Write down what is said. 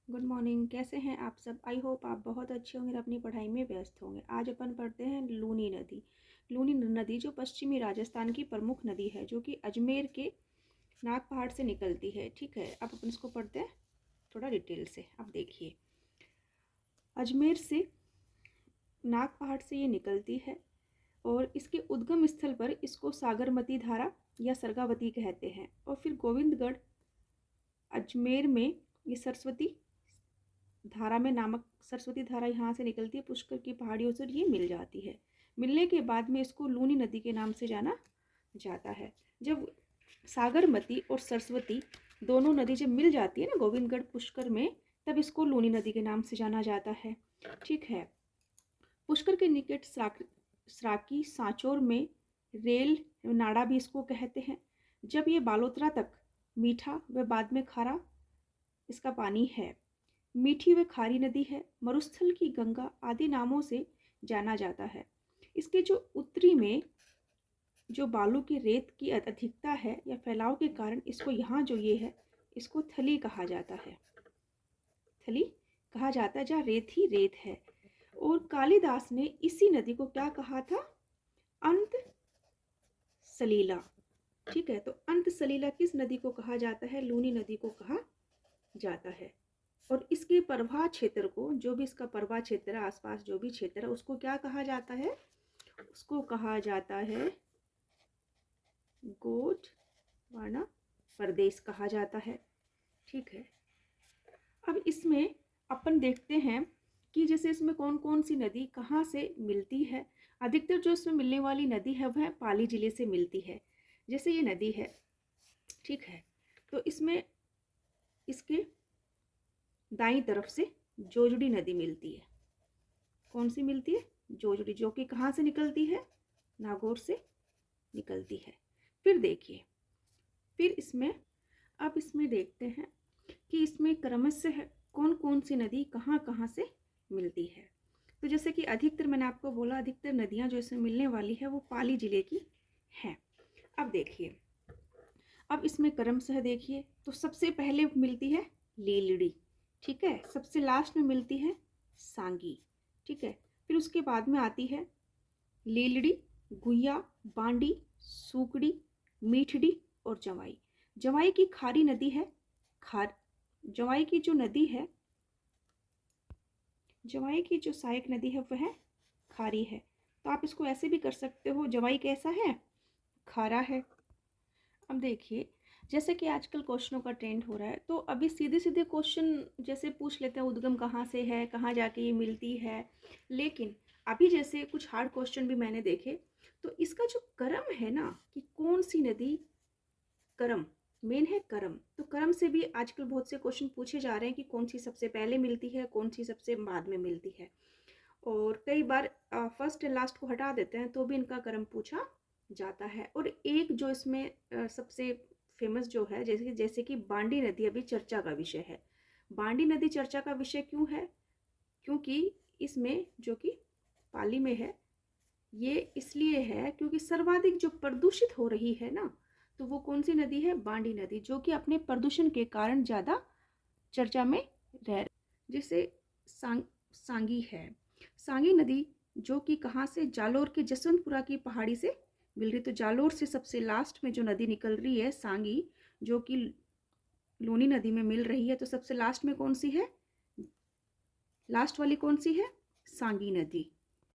Good morning. कैसे हैं आप सब? आई होप आप बहुत अच्छे होंगे और अपनी पढ़ाई में व्यस्त होंगे। आज अपन पढ़ते हैं लूनी नदी। लूनी नदी जो पश्चिमी राजस्थान की प्रमुख नदी है, जो कि अजमेर के नाग पहाड़ से निकलती है। ठीक है, अब अपन इसको पढ़ते हैं थोड़ा डिटेल से। अब देखिए, अजमेर से नाग पहाड़ से ये निकलती है और इसके उद्गम स्थल पर इसको सागरमती धारा या सरगावती कहते हैं। और फिर गोविंदगढ़ अजमेर में ये सरस्वती धारा में नामक सरस्वती धारा यहाँ से निकलती है, पुष्कर की पहाड़ियों से ये मिल जाती है। मिलने के बाद में इसको लूनी नदी के नाम से जाना जाता है। जब सागरमती और सरस्वती दोनों नदी जब मिल जाती है ना गोविंदगढ़ पुष्कर में, तब इसको लूनी नदी के नाम से जाना जाता है। ठीक है, पुष्कर के निकट सराकी सांचौर में रेल नाड़ा भी इसको कहते हैं। जब ये बालोतरा तक मीठा व बाद में खारा इसका पानी है। मीठी व खारी नदी है। मरुस्थल की गंगा आदि नामों से जाना जाता है। इसके जो उत्तरी में जो बालू की रेत की अधिकता है या फैलाव के कारण इसको यहाँ जो ये है इसको थली कहा जाता है। थली कहा जाता है जहाँ रेत ही रेत है। और कालिदास ने इसी नदी को क्या कहा था? अंत सलीला। ठीक है, तो अंत सलीला किस नदी को कहा जाता है? लूनी नदी को कहा जाता है। और इसके प्रवाह क्षेत्र को, जो भी इसका प्रवाह क्षेत्र है, आसपास जो भी क्षेत्र है, उसको क्या कहा जाता है? उसको कहा जाता है गोंडवाना प्रदेश कहा जाता है। ठीक है, अब इसमें अपन देखते हैं कि जैसे इसमें कौन कौन सी नदी कहाँ से मिलती है। अधिकतर जो इसमें मिलने वाली नदी है वह पाली जिले से मिलती है। जैसे ये नदी है, ठीक है, तो इसमें इसके दाईं तरफ से जोजड़ी नदी मिलती है। कौन सी मिलती है? जोजड़ी, जो कि कहाँ से निकलती है? नागौर से निकलती है। फिर देखिए, फिर इसमें अब इसमें देखते हैं कि इसमें क्रमशः कौन कौन सी नदी कहाँ कहाँ से मिलती है। तो जैसे कि अधिकतर मैंने आपको बोला, अधिकतर नदियाँ जो इसमें मिलने वाली है वो पाली जिले की हैं। अब देखिए, अब इसमें क्रमशः देखिए तो सबसे पहले मिलती है लीलड़ी। ठीक है, सबसे लास्ट में मिलती है सांगी। ठीक है, फिर उसके बाद में आती है लीलड़ी, गुइया, बांडी, सूकड़ी, मीठड़ी और जवाई। जवाई की खारी नदी है। जवाई की जो नदी है, जवाई की जो सहायक नदी है वह खारी है। तो आप इसको ऐसे भी कर सकते हो, जवाई कैसा है? खारा है। अब देखिए, जैसे कि आजकल क्वेश्चनों का ट्रेंड हो रहा है, तो अभी सीधे सीधे क्वेश्चन जैसे पूछ लेते हैं, उद्गम कहाँ से है, कहाँ जाके ये मिलती है। लेकिन अभी जैसे कुछ हार्ड क्वेश्चन भी मैंने देखे, तो इसका जो क्रम है ना कि कौन सी नदी, क्रम मेन है क्रम। तो क्रम से भी आजकल बहुत से क्वेश्चन पूछे जा रहे हैं कि कौन सी सबसे पहले मिलती है, कौन सी सबसे बाद में मिलती है। और कई बार फर्स्ट एंड लास्ट को हटा देते हैं तो भी इनका क्रम पूछा जाता है। और एक जो इसमें सबसे फेमस जो है, जैसे कि बांडी नदी अभी चर्चा का विषय है। बांडी नदी चर्चा का विषय क्यों है? क्योंकि इसमें जो कि पाली में है, ये इसलिए है क्योंकि सर्वाधिक जो प्रदूषित हो रही है ना, तो वो कौन सी नदी है? बांडी नदी, जो कि अपने प्रदूषण के कारण ज़्यादा चर्चा में रह, जैसे सांगी है। सांगी नदी जो कि कहाँ से? जालोर के जसवंतपुरा की पहाड़ी से मिल रही। तो जालोर से सबसे लास्ट में जो नदी निकल रही है सांगी, जो कि लूनी नदी में मिल रही है, तो सबसे लास्ट में कौन सी है? लास्ट वाली कौन सी है? सांगी नदी।